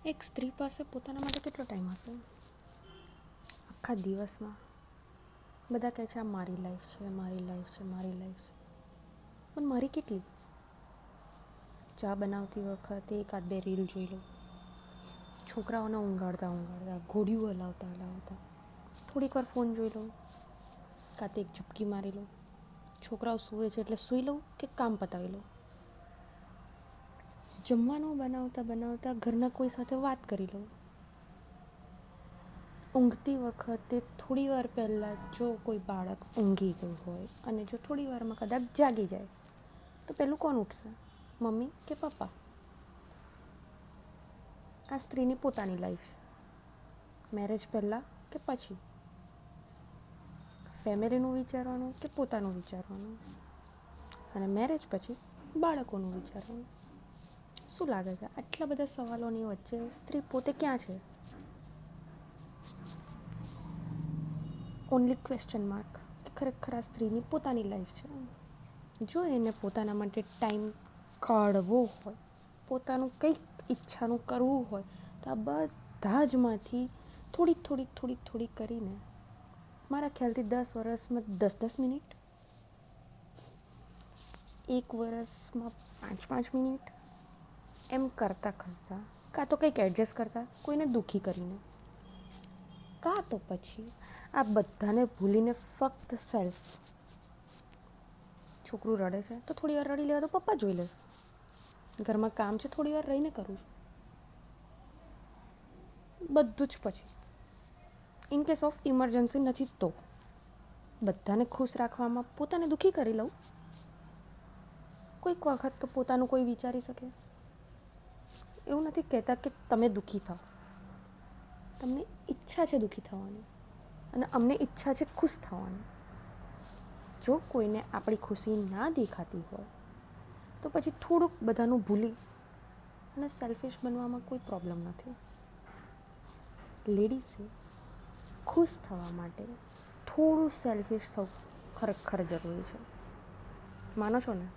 એક સ્ત્રી પાસે પોતાના માટે કેટલો ટાઈમ હશે આખા દિવસમાં? બધા કહે છે આ મારી લાઈફ છે, મારી લાઈફ છે, મારી લાઈફ છે, પણ મારી કેટલી? ચા બનાવતી વખતે એકાદ બે રીલ જોઈ લો, છોકરાઓને ઊંઘાડતા ઘોડિયું હલાવતા થોડીક વાર ફોન જોઈ લઉં, કાં તો એક ઝપકી મારી લઉં, છોકરાઓ સૂવે છે એટલે સૂઈ લઉં કે કામ પતાવી લઉં, જમવાનું બનાવતા ઘરના કોઈ સાથે વાત કરી લઉં, ઊંઘતી વખતે થોડી વાર પહેલાં જો કોઈ બાળક ઊંઘી ગયું હોય અને જો થોડી વારમાં કદાચ જાગી જાય તો પહેલું કોણ ઉઠશે? મમ્મી કે પપ્પા? આ સ્ત્રીની પોતાની લાઈફ છે. મેરેજ પહેલાં કે પછી, ફેમિલીનું વિચારવાનું કે પોતાનું વિચારવાનું, અને મેરેજ પછી બાળકોનું વિચારવાનું. શું લાગે છે આટલા બધા સવાલોની વચ્ચે સ્ત્રી પોતે ક્યાં છે? Only question mark. ખરેખર આ સ્ત્રીની પોતાની લાઈફ છે. જો એને પોતાના માટે ટાઈમ કાઢવો હોય, પોતાનું કંઈક ઈચ્છાનું કરવું હોય, તો આ બધા જ માંથી થોડીક કરીને, મારા ખ્યાલથી 10 વર્ષમાં 10 મિનિટ, 1 વર્ષમાં 5 મિનિટ, એમ કરતાં કાં તો કંઈક એડજસ્ટ કરતાં કોઈને દુઃખી કરીને, કાં તો પછી આ બધાને ભૂલીને ફક્ત સેલ્ફ. છોકરું રડે છે તો થોડી વાર રડી લેવા તો પપ્પા જોઈ લેશે. ઘરમાં કામ છે થોડી વાર રહીને કરું છું. બધું જ પછી ઇન કેસ ઓફ ઇમરજન્સી નથી તો બધાને ખુશ રાખવામાં પોતાને દુઃખી કરી લઉં. કોઈક વખત તો પોતાનું કોઈ વિચારી શકે. એવું નથી કહેતા કે તમે દુઃખી થાઓ, તમને ઈચ્છા છે દુઃખી થવાની, અને અમને ઈચ્છા છે ખુશ થવાની. જો કોઈને આપણી ખુશી ના દેખાતી હોય તો પછી થોડુંક બધાનું ભૂલી અને સેલ્ફિશ બનવામાં કોઈ પ્રોબ્લેમ નથી. લેડીઝે ખુશ થવા માટે થોડું સેલ્ફિશ થવું ખરેખર જરૂરી છે. માનો છો ને?